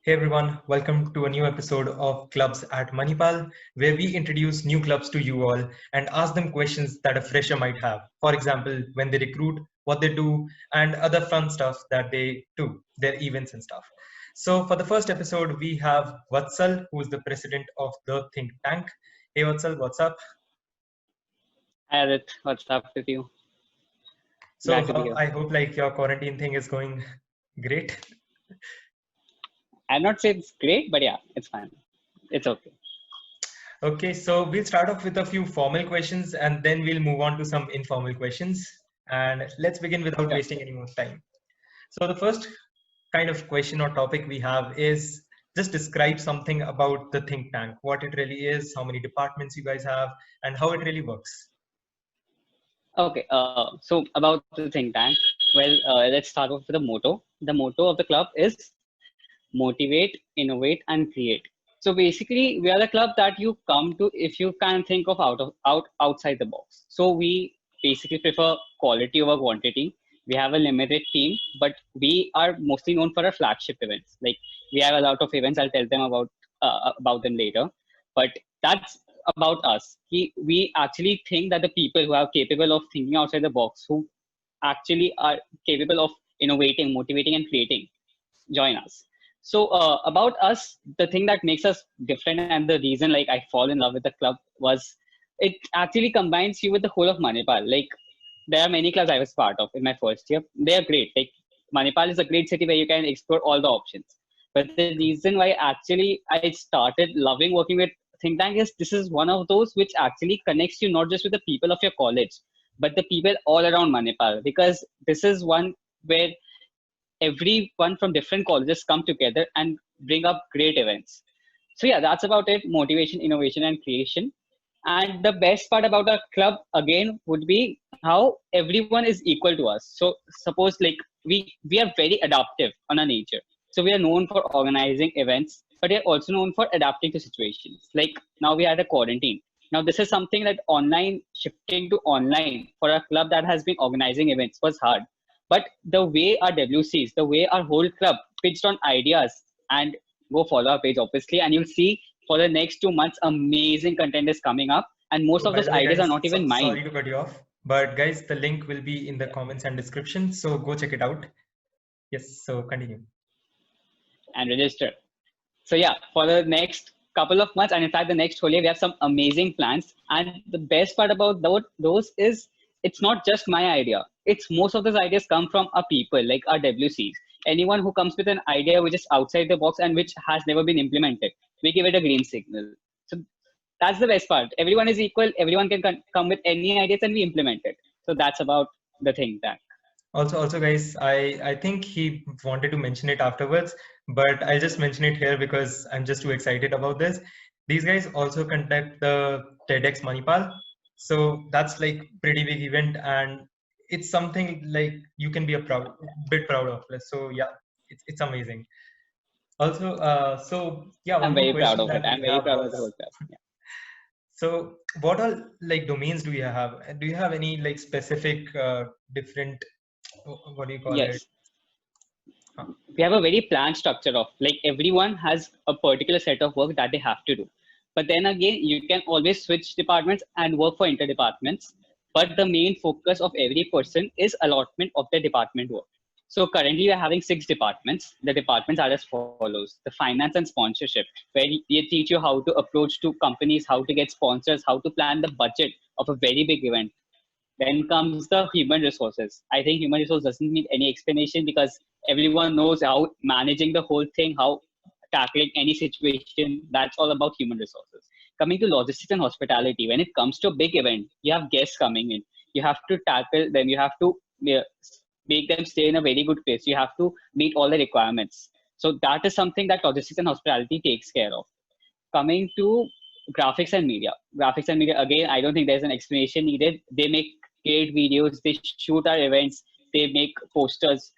Hey everyone, welcome to a new episode of Clubs at Manipal, where we introduce new clubs to you all and ask them questions that a fresher might have. For example, when they recruit, what they do, and other fun stuff that they do, their events and stuff. So for the first episode, we have Vatsal, who is the president of the think tank. Hey Vatsal, what's up? Hi Adit, what's up with you? So Glad to be here. I hope like your quarantine thing is going great. I'd not say it's great, but yeah, it's fine. It's okay. Okay, so we'll start off with a few formal questions and then we'll move on to some informal questions. And let's begin without Sure. wasting any more time. So the first kind of question or topic we have is just describe something about the think tank, what it really is, how many departments you guys have, and how it really works. Okay, so about the think tank, let's start off with the motto. The motto of the club is Motivate, Innovate, and Create. So basically, we are the club that you come to if you can think of outside the box. So we basically prefer quality over quantity. We have a limited team, but we are mostly known for our flagship events. Like we have a lot of events. I'll tell them about them later. But that's about us. We actually think that the people who are capable of thinking outside the box, who actually are capable of innovating, motivating, and creating, join us. So about us, the thing that makes us different and the reason like I fall in love with the club was it actually combines you with the whole of Manipal. Like there are many clubs I was part of in my first year. They are great. Like Manipal is a great city where you can explore all the options. But the reason why actually I started loving working with think tank is this is one of those which actually connects you not just with the people of your college, but the people all around Manipal. Because this is one where everyone from different colleges come together and bring up great events. So yeah, that's about it. Motivation, innovation, and creation. And the best part about our club again would be how everyone is equal to us. So suppose like we are very adaptive on our nature. So we are known for organizing events, but we are also known for adapting to situations. Like now we had a quarantine. Now this is something that online shifting to online for a club that has been organizing events was hard. But the way our WCs, the way our whole club pitched on ideas, and go follow our page obviously, and you'll see for the next 2 months, amazing content is coming up. And most So of by those the way, ideas are guys, not even mine. sorry to cut you off, but guys, the link will be in the Yeah. comments and description. So go check it out. Yes, so continue. And register. So yeah, for the next couple of months, and in fact, the next whole year, we have some amazing plans. And the best part about those is it's not just my idea. It's most of those ideas come from our people, like our WCs. Anyone who comes with an idea which is outside the box and which has never been implemented, we give it a green signal. So that's the best part. Everyone is equal. Everyone can come with any ideas and we implement it. So that's about the thing that. Also, guys, I think he wanted to mention it afterwards, but I'll just mention it here because I'm just too excited about this. These guys also conduct the TEDx Manipal, so that's like pretty big event, and it's something like you can be a bit proud of. So yeah, it's amazing. Also, so yeah, I'm one more very proud question of it. that I'm we very have proud of the was, whole club. Yeah. so what all like domains do you have? Do you have any like specific different, what do you call it? Yes. We have a very planned structure of like everyone has a particular set of work that they have to do. But then again, you can always switch departments and work for inter departments. But the main focus of every person is allotment of their department work. So currently we're having 6 departments. The departments are as follows: the finance and sponsorship, where they teach you how to approach to companies, how to get sponsors, how to plan the budget of a very big event. Then comes the human resources. I think human resource doesn't need any explanation because everyone knows how managing the whole thing, how tackling any situation. That's all about human resources. Coming to logistics and hospitality, when it comes to a big event, you have guests coming in. You have to tackle them. You have to make them stay in a very good place. You have to meet all the requirements. So that is something that logistics and hospitality takes care of. Coming to graphics and media again, I don't think there's an explanation needed. They make great videos, they shoot our events, they make posters.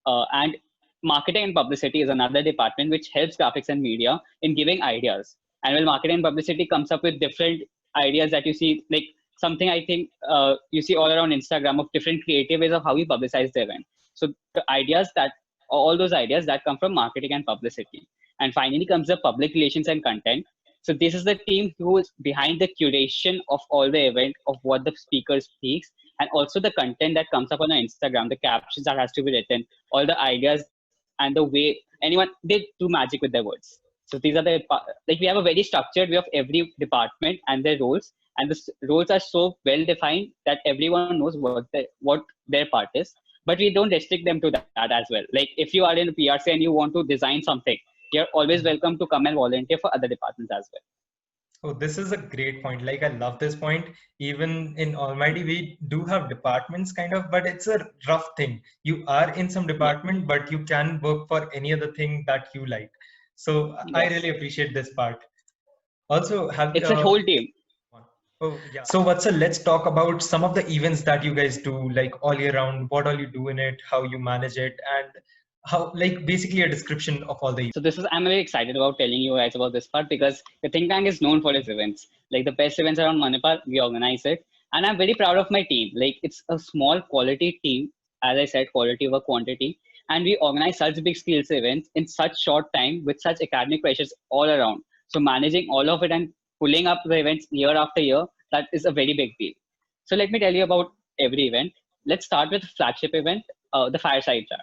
And marketing and publicity is another department which helps graphics and media in giving ideas. And when marketing and publicity comes up with different ideas that you see, like something I think you see all around Instagram of different creative ways of how you publicize the event. So the ideas that all those ideas that come from marketing and publicity. And finally comes the public relations and content. So this is the team who is behind the curation of all the event, of what the speaker speaks, and also the content that comes up on the Instagram, the captions that has to be written, all the ideas and the way anyone, they do magic with their words. So these are the, like, we have a very structured way of every department and their roles, and the roles are so well defined that everyone knows what their part is. But we don't restrict them to that as well. Like if you are in PRC and you want to design something, you're always welcome to come and volunteer for other departments as well. Oh, this is a great point. Like, I love this point. Even in allMITy, we do have departments kind of, but it's a rough thing. You are in some Yeah. department, but you can work for any other thing that you like. So I Yes. really appreciate this part. Also, have It's a whole team. oh yeah. So Vatsa, let's talk about some of the events that you guys do, like all year round. What all you do in it, how you manage it, and how, like, basically a description of all the. So this is, I'm very excited about telling you guys about this part because the think tank is known for its events. Like the best events around Manipal, we organize it. And I'm very proud of my team. Like it's a small quality team, as I said, quality over quantity. And we organize such big skills events in such short time with such academic pressures all around. So managing all of it and pulling up the events year after year, that is a very big deal. So let me tell you about every event. Let's start with flagship event, the fireside chat.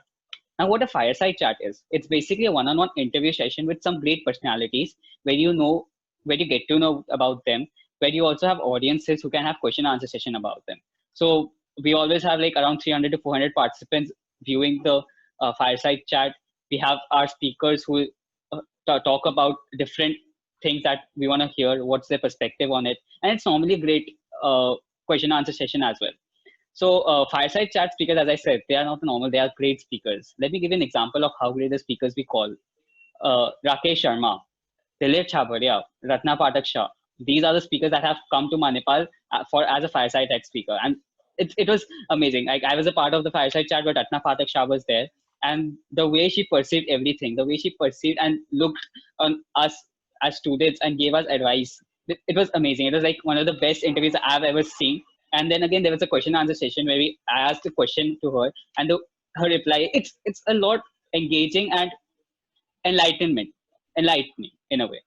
Now, what a fireside chat is, it's basically a one-on-one interview session with some great personalities where you know, where you get to know about them, where you also have audiences who can have question answer session about them. So we always have like around 300 to 400 participants viewing the fireside chat. We have our speakers who talk about different things that we want to hear, what's their perspective on it, and it's normally a great question answer session as well. So fireside chat speakers, as I said, they are not normal. They are great speakers. Let me give you an example of how great the speakers we call. Rakesh Sharma, Dilip Chhabria, Ratna Patak Shah. These are the speakers that have come to Manipal for as a fireside chat speaker, and it was amazing. Like I was a part of the fireside chat, but Ratna Patak Shah was there, and the way she perceived everything, the way she perceived and looked on us as students and gave us advice, it was amazing. It was like one of the best interviews I've ever seen. And then again, there was a question answer session where I asked a question to her, and her reply, it's a lot engaging and enlightenment, enlightening in a way.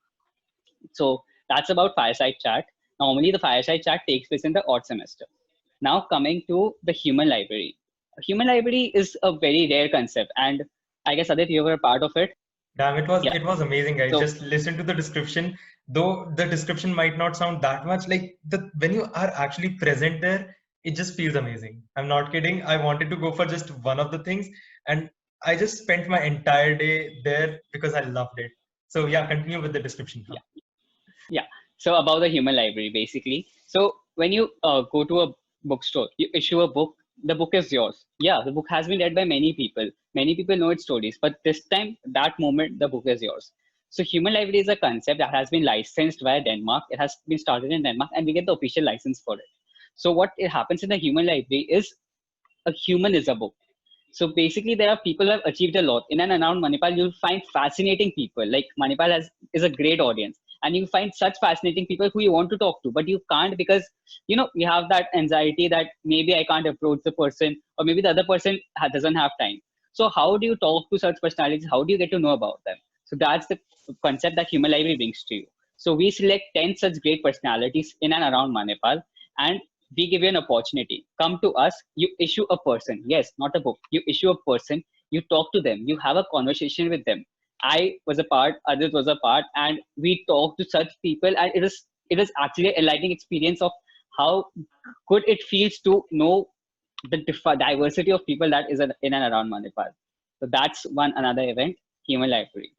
So that's about fireside chat. Normally, the fireside chat takes place in the odd semester. Now, coming to the human library. Human library is a very rare concept, and I guess Adit, you were a part of it. Damn, Yeah. it was amazing, guys. So Just listen to the description. Though the description might not sound that much, like the when you are actually present there, it just feels amazing. I'm not kidding. I wanted to go for just one of the things, and I just spent my entire day there because I loved it. So yeah, continue with the description. yeah, yeah. So about the human library, basically. So when you go to a bookstore, you issue a book. The book is yours. Yeah, the book has been read by many people. Many people know its stories, but this time, that moment, the book is yours. So human library is a concept that has been licensed via Denmark. It has been started in Denmark, and we get the official license for it. So what it happens in the human library is a human is a book. So basically, there are people who have achieved a lot. In and around Manipal, you'll find fascinating people. Like Manipal is a great audience. And you find such fascinating people who you want to talk to, but you can't because, you know, you have that anxiety that maybe I can't approach the person or maybe the other person doesn't have time. So how do you talk to such personalities? How do you get to know about them? So that's the concept that Human Library brings to you. So we select 10 such great personalities in and around Manipal, and we give you an opportunity. Come to us, you issue a person. Yes, not a book. You issue a person, you talk to them, you have a conversation with them. I was a part, Adit was a part, and we talked to such people, and it is actually an enlightening experience of how good it feels to know the diversity of people that is in and around Manipal. So that's one another event, Human Library.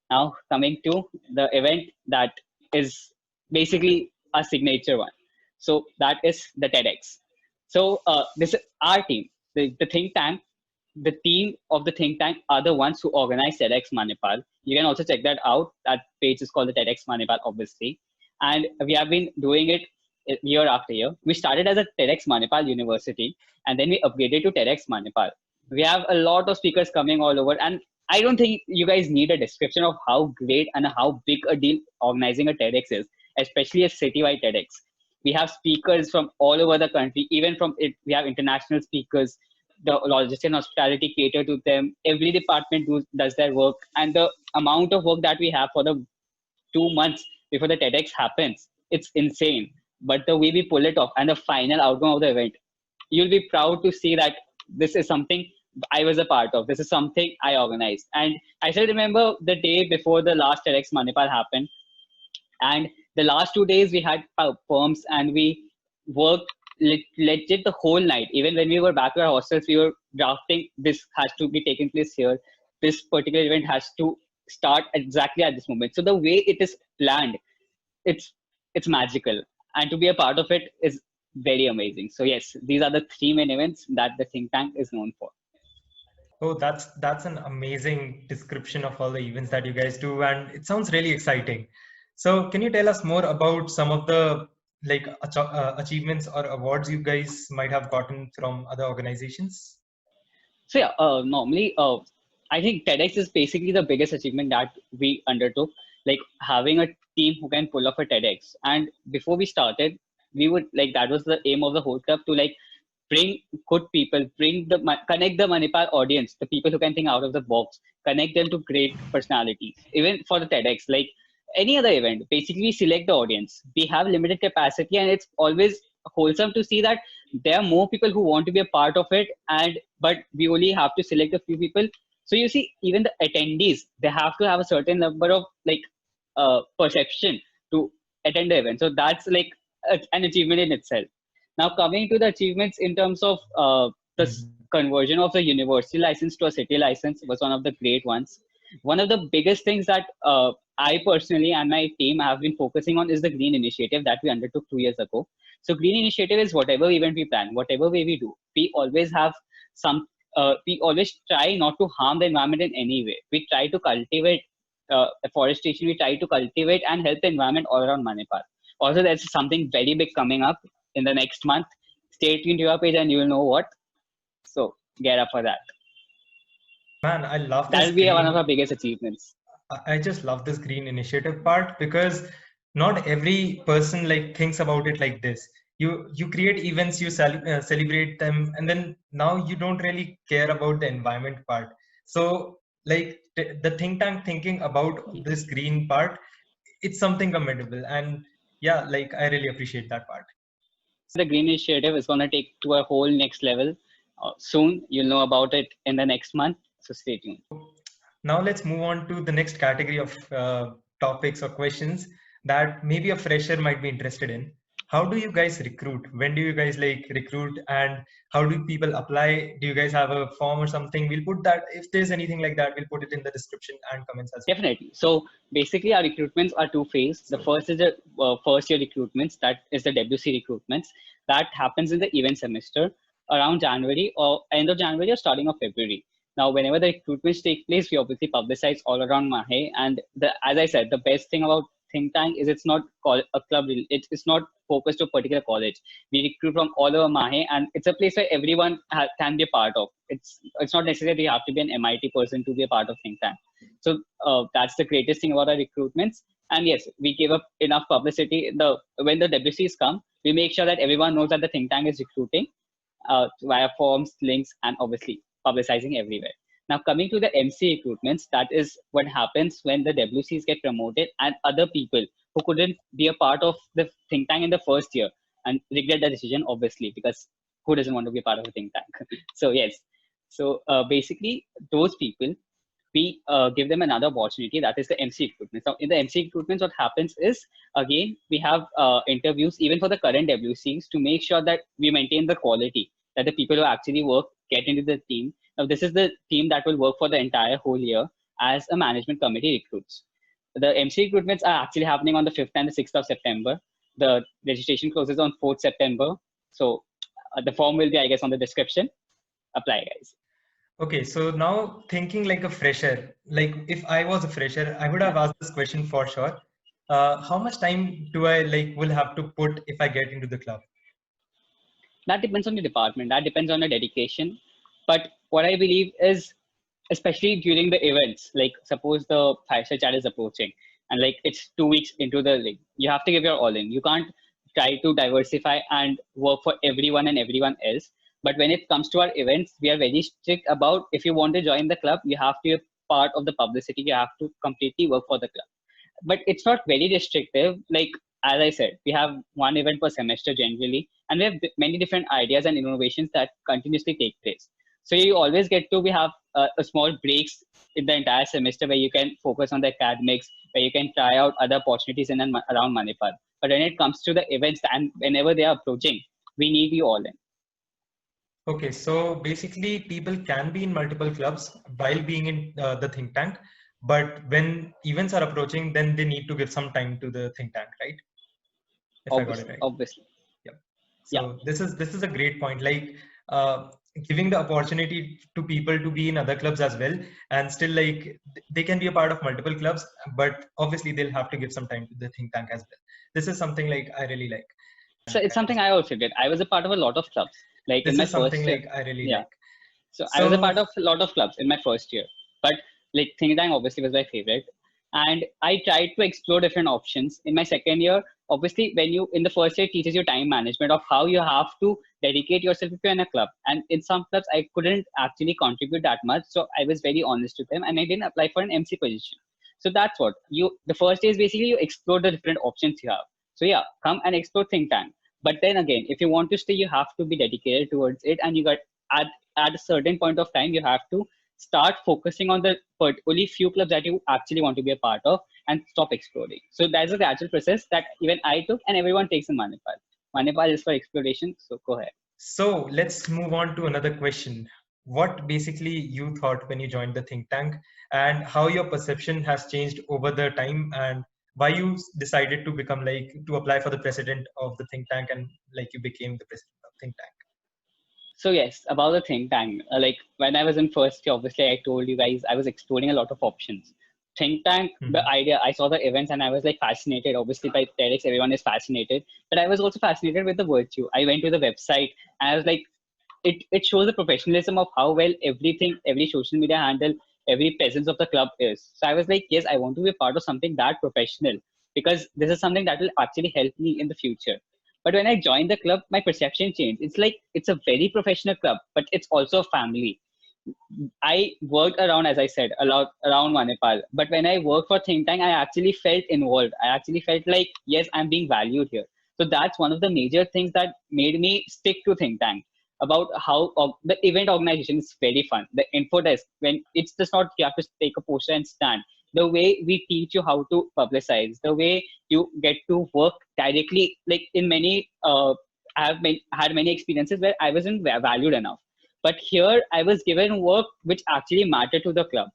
Now coming to the event that is basically a signature one. So that is the TEDx. So this is our team, the think tank. The team of the think tank are the ones who organize TEDx Manipal. You can also check that out. That page is called the TEDx Manipal, obviously. And we have been doing it year after year. We started as a TEDx Manipal University, and then we upgraded to TEDx Manipal. We have a lot of speakers coming all over, and I don't think you guys need a description of how great and how big a deal organizing a TEDx is, especially a citywide TEDx. We have speakers from all over the country, even from it. We have international speakers. the logistics and hospitality cater to them. Every department does their work, and the amount of work that we have for the 2 months before the TEDx happens, it's insane. But the way we pull it off and the final outcome of the event, you'll be proud to see that this is something I was a part of. This is something I organized. And I still remember the day before the last TEDx Manipal happened. And the last 2 days we had firms and we worked legit the whole night. Even when we were back to our hostels, we were drafting, this has to be taking place here. This particular event has to start exactly at this moment. So the way it is planned, it's it's magical. And to be a part of it is very amazing. So yes, these are the three main events that the think tank is known for. Oh, that's an amazing description of all the events that you guys do, and it sounds really exciting. So, can you tell us more about some of the like achievements or awards you guys might have gotten from other organizations? So yeah, normally, I think TEDx is basically the biggest achievement that we undertook, like having a team who can pull off a TEDx. And before we started, we would like that was the aim of the whole club to like bring good people, connect the Manipal audience, the people who can think out of the box, connect them to great personalities. Even for the TEDx, like any other event, basically we select the audience. We have limited capacity, and it's always wholesome to see that there are more people who want to be a part of it, and but we only have to select a few people. So you see, even the attendees, they have to have a certain number of like perception to attend the event. So that's like an achievement in itself. Now coming to the achievements in terms of the Mhm. conversion of the university license to a city license was one of the great ones. One of the biggest things that I personally and my team have been focusing on is the green initiative that we undertook 2 years ago. So green initiative is whatever event we plan, whatever way we do, we always have some. We always try not to harm the environment in any way. We try to cultivate afforestation. We try to cultivate and help the environment all around Manipal. Also, there's something very big coming up in the next month. Stay tuned to your page, and you will know what. So get up for that. Man, I love That this will be one of our green. biggest achievements. I just love this green initiative part because not every person like thinks about it like this. You create events, you celebrate them, and then now you don't really care about the environment part. So like the think tank thinking about this green part, it's something commendable, and yeah, like I really appreciate that part. The green initiative is going to take to a whole next level soon. You'll know about it in the next month. So stay tuned. Now let's move on to the next category of topics or questions that maybe a fresher might be interested in. How do you guys recruit? When do you guys like recruit, and how do people apply? Do you guys have a form or something? We'll put that, if there's anything like that, we'll put it in the description and comments as Definitely. So basically, our recruitments are two phase. The first is the first year recruitments. That is the WC recruitments. That happens in the event semester around January or end of January or starting of February. Now, whenever the recruitments take place, we obviously publicize all around Mahe. And as I said, the best thing about think tank is it's not a club. It's not focused to a particular college. We recruit from all over Mahe, and it's a place where everyone can be a part of. It's not necessarily you have to be an MIT person to be a part of think tank. So that's the greatest thing about our recruitments. And yes, we give up enough publicity. When the WCs come, we make sure that everyone knows that the think tank is recruiting via forms, links, and obviously publicizing everywhere. Now, coming to the MC recruitments, that is what happens when the WCs get promoted and other people who couldn't be a part of the think tank in the first year and regret the decision, obviously, because who doesn't want to be a part of a think tank? So, yes. So, basically, those people, we give them another opportunity, that is the MC recruitment. So in the MC recruitments, what happens is, again, we have interviews even for the current WCs to make sure that we maintain the quality, that the people who actually work get into the team. Now, this is the team that will work for the entire whole year as a management committee recruits. The MC recruitments are actually happening on the 5th and the 6th of September. The registration closes on 4th September. So the form will be, I guess, on the description. Apply, guys. Okay, so now thinking like a fresher, like if I was a fresher, I would have asked this question for sure. How much time do I like will have to put if I get into the club? That depends on the department, that depends on the dedication. But what I believe is, especially during the events, like suppose the 5-star chat is approaching and like it's 2 weeks into the league, you have to give your all in. You can't try to diversify and work for everyone and everyone else. But when it comes to our events, we are very strict about if you want to join the club, you have to be part of the publicity. You have to completely work for the club. But it's not very restrictive. Like as I said, we have one event per semester generally, and we have many different ideas and innovations that continuously take place. So you always get to we have a small breaks in the entire semester where you can focus on the academics, where you can try out other opportunities in and around Manipal. But when it comes to the events and whenever they are approaching, we need you all in. Okay, so basically people can be in multiple clubs while being in the think tank, but when events are approaching, then they need to give some time to the think tank, right? If I got it Obviously, right. obviously. Yeah. Yeah. So this is a great point. Like uh, giving the opportunity to people to be in other clubs as well, and still like they can be a part of multiple clubs, but obviously they'll have to give some time to the think tank as well. This is something like I really like. So it's something I also did. I was a part of a lot of clubs. Like in This my is something first year, like I really yeah. like. So I was a So part of a lot of clubs in my first year, but like think tank obviously was my favorite. And I tried to explore different options in my second year. Obviously, when you in the first year it teaches you time management of how you have to dedicate yourself if you're in a club. And in some clubs, I couldn't actually contribute that much, so I was very honest with them, and I didn't apply for an MC position. So that's what you. The first day is basically you explore the different options you have. So yeah, come and explore think tank. But then again, if you want to stay, you have to be dedicated towards it, and you got at at a certain point of time, you have to start focusing on the only few clubs that you actually want to be a part of and stop exploring. So that's a gradual process that even I took and everyone takes in Manipal. Manipal is for exploration. So go ahead. So let's move on to another question. What basically you thought when you joined the think tank, and how your perception has changed over the time, and why you decided to become like to apply for the president of the think tank, and like you became the president of think tank. So yes, about the think tank. Like when I was in first year, obviously I told you guys I was exploring a lot of options. Think tank, the Mhm. idea, I saw the events and I was like fascinated. Obviously by TEDx, everyone is fascinated, but I was also fascinated with the virtue. I went to the website and I was like, it shows the professionalism of how well everything, every social media handle, every presence of the club is. So I was like, yes, I want to be a part of something that professional because this is something that will actually help me in the future. But when I joined the club, my perception changed. It's like it's a very professional club, but it's also a family. I worked around, as I said, a lot around Manipal. But when I worked for Think Tank, I actually felt involved. I actually felt like, yes, I'm being valued here. So that's one of the major things that made me stick to Think Tank. About how the event organization is very fun. The info desk, when it's just not you have to take a poster and stand. The way we teach you how to publicize, the way you get to work directly, like in many, had many experiences where I wasn't valued enough, but here I was given work which actually mattered to the club.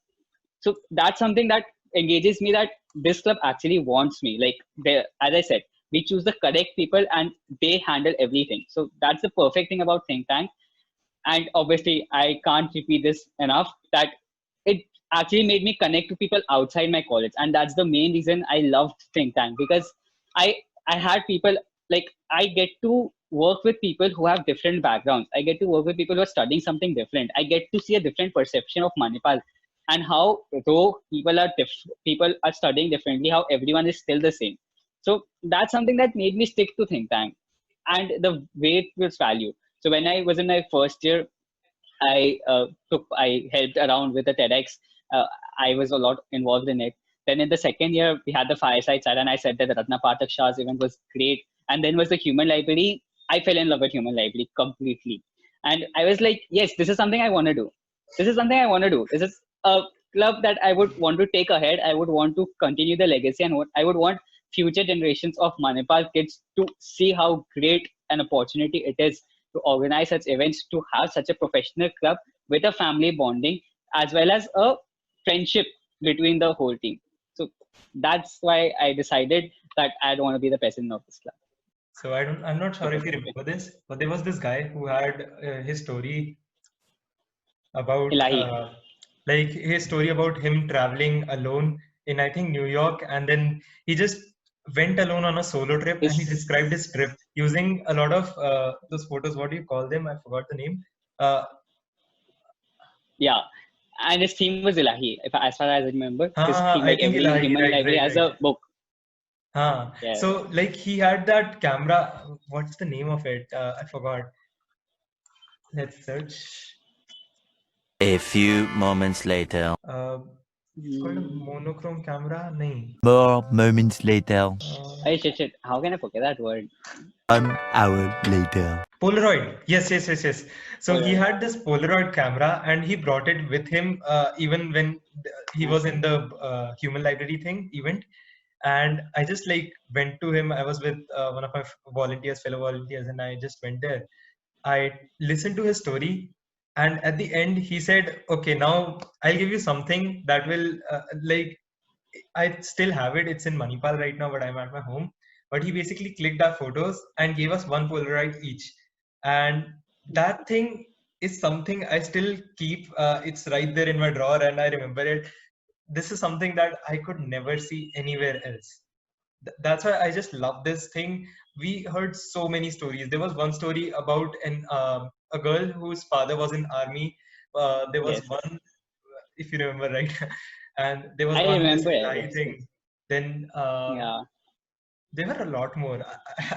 So that's something that engages me that this club actually wants me. Like they, as I said, we choose the correct people and they handle everything. So that's the perfect thing about think tank. And obviously I can't repeat this enough that it actually made me connect to people outside my college, and that's the main reason I loved think tank because i I had people, like I get to work with people who have different backgrounds. I get to work with people who are studying something different. I get to see a different perception of Manipal and how though people are studying differently, how everyone is still the same. So that's something that made me stick to think tank and the way it was value. So when I was in my first year, I helped around with the TEDx. I was a lot involved in it. Then in the second year, we had the fireside chat, and I said that the Ratna Pathak Shah's event was great. And then was the Human Library. I fell in love with Human Library completely, and I was like, yes, this is something I want to do. This is something I want to do. This is a club that I would want to take ahead. I would want to continue the legacy, and what I would want future generations of Manipal kids to see how great an opportunity it is to organize such events, to have such a professional club with a family bonding as well as a friendship between the whole team. So that's why I decided that I don't want to be the president of this club. So I'm not So sure if you remember this, but there was this guy who had his story about Ilahi like his story about him traveling alone in I think New York, and then he just went alone on a solo trip, and he is, described his trip using a lot of those photos. What do you call them? I forgot the name. Uh, yeah. And his theme was Ilahi, if, as far as I remember. His theme, I like think every Ilahi, human right, library right, has right. a book. So Yes. like he had that camera. What's the name of it? I forgot. Let's search. A few moments later. It's called a monochrome camera. Nahin. More moments later. Hey, shit. How can I forget that word? 1 hour later. Polaroid. Yes, yes, yes, yes. So he Polaroid. had this Polaroid camera and he brought it with him even when he was in the human library thing event. And I just like went to him. I was with one of my volunteers, fellow volunteers, and I just went there. I listened to his story, and at the end, he said, "Okay, now I'll give you something that will like I still have it. It's in Manipal right now, but I'm at my home." But he basically clicked our photos and gave us one Polaroid each, and that thing is something I still keep. It's right there in my drawer, and I remember it. This is something that I could never see anywhere else. That's why I just love this thing. We heard so many stories. There was one story about a girl whose father was in army. There was Yes. one, if you remember right, and there was I one this remember it. fly It's thing. Then yeah. there were a lot more.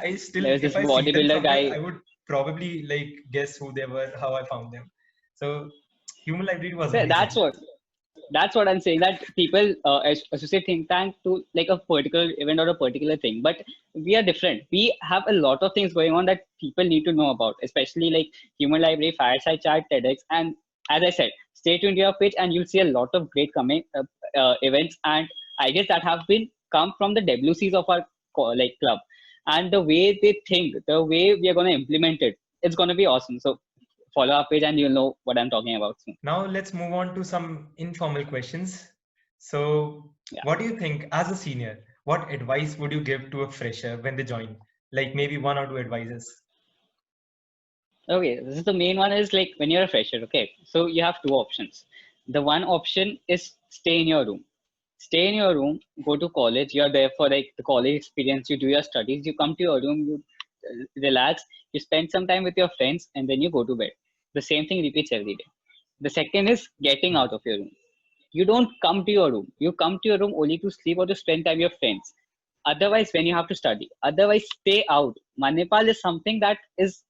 I still, There was if this I see them bodybuilder somewhere, guy. I would probably like guess who they were, how I found them. So human library was So amazing. that's what I'm saying. That people associate think tank to like a particular event or a particular thing, but we are different. We have a lot of things going on that people need to know about, especially like human library, fireside chat, TEDx, and as I said, stay tuned to your page, and you'll see a lot of great coming events and ideas that have been come from the WCs of our like club, and the way they think, the way we are going to implement it, it's going to be awesome. So follow our page, and you'll know what I'm talking about soon. Now let's move on to some informal questions. So, Yeah. what do you think as a senior? What advice would you give to a fresher when they join? Like maybe one or two advices. Okay, this is the main one is like when you're a fresher, okay? So you have two options. The one option is stay in your room. Stay in your room, go to college, you're there for like the college experience, you do your studies, you come to your room, you relax, you spend some time with your friends, and then you go to bed. The same thing repeats every day. The second is getting out of your room. You don't come to your room. You come to your room only to sleep or to spend time with your friends. Otherwise, when you have to study, otherwise stay out. Manipal is something that is,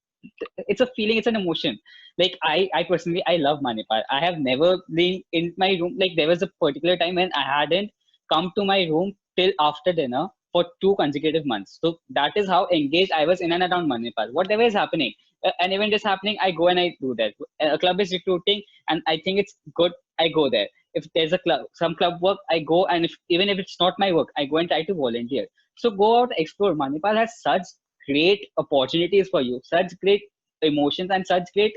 it's a feeling, it's an emotion. Like I personally, I love Manipal. I have never been in my room. Like there was a particular time when I hadn't come to my room till after dinner for 2 consecutive months. So that is how engaged I was in and around Manipal. Whatever is happening, an event is happening, I go and I do that. A club is recruiting, and I think it's good, I go there. If there's a club, some club work, I go, and even if it's not my work, I go and try to volunteer. So go out, explore. Manipal has such great opportunities for you, such great emotions, and such great,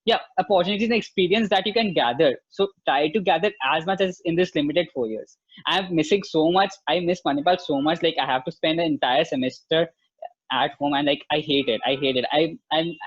yeah, opportunities and experience that you can gather. So try to gather as much as in this limited 4 years. I'm missing so much. I miss Manipal so much. Like I have to spend an entire semester at home, and like I hate it. I hate it. I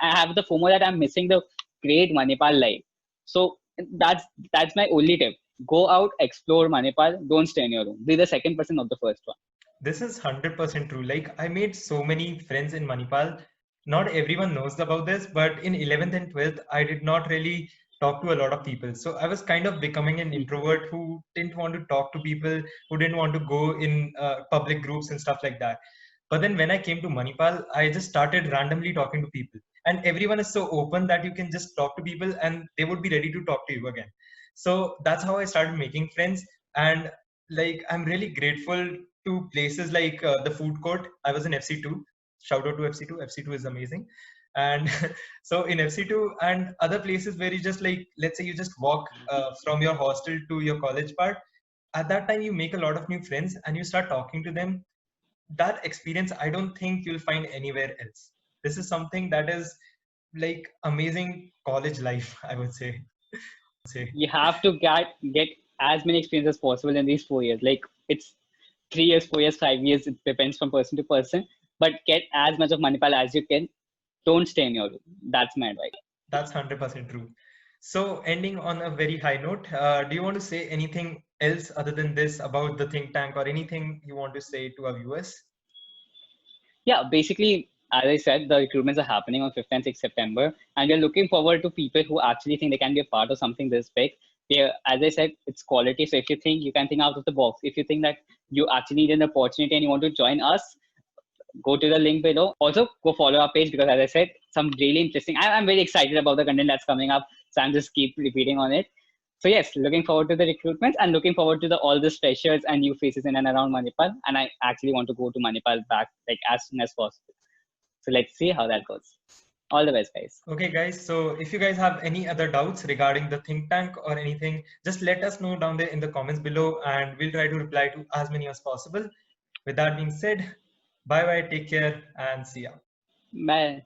have the FOMO that I'm missing the great Manipal life. So that's my only tip. Go out, explore Manipal. Don't stay in your room. Be the second person, not the first one. This is 100% true. Like I made so many friends in Manipal. Not everyone knows about this, but in 11th and 12th, I did not really talk to a lot of people. So I was kind of becoming an introvert who didn't want to talk to people, who didn't want to go in public groups and stuff like that. But then when I came to Manipal, I just started randomly talking to people. And everyone is so open that you can just talk to people and they would be ready to talk to you again. So that's how I started making friends. And like, I'm really grateful to places like the food court. I was in FC2. Shout out to FC2. FC2 is amazing. And so in FC2 and other places where you just like, let's say you just walk from your hostel to your college part, at that time you make a lot of new friends and you start talking to them. That experience I don't think you'll find anywhere else. This is something that is like amazing college life, I would say. You have to get as many experiences as possible in these 4 years. Like it's 3 years, 4 years, 5 years. It depends from person to person. But get as much of Manipal as you can. Don't stay in your room. That's my advice. That's 100% true. So ending on a very high note, do you want to say anything else other than this about the think tank or anything you want to say to our viewers? Yeah, basically, as I said, the recruitments are happening on 5th and 6th September, and we're looking forward to people who actually think they can be a part of something this big. As I said, it's quality. So if you think you can think out of the box, if you think that you actually need an opportunity and you want to join us, go to the link below. Also, go follow our page because, as I said, some really interesting. I'm very excited about the content that's coming up. So I'm just keep repeating on it. So yes, looking forward to the recruitments and looking forward to all the freshers and new faces in and around Manipal. And I actually want to go to Manipal back like as soon as possible. So let's see how that goes. All the best, guys. Okay, guys. So if you guys have any other doubts regarding the think tank or anything, just let us know down there in the comments below, and we'll try to reply to as many as possible. With that being said, bye bye, take care, and see ya. Bye.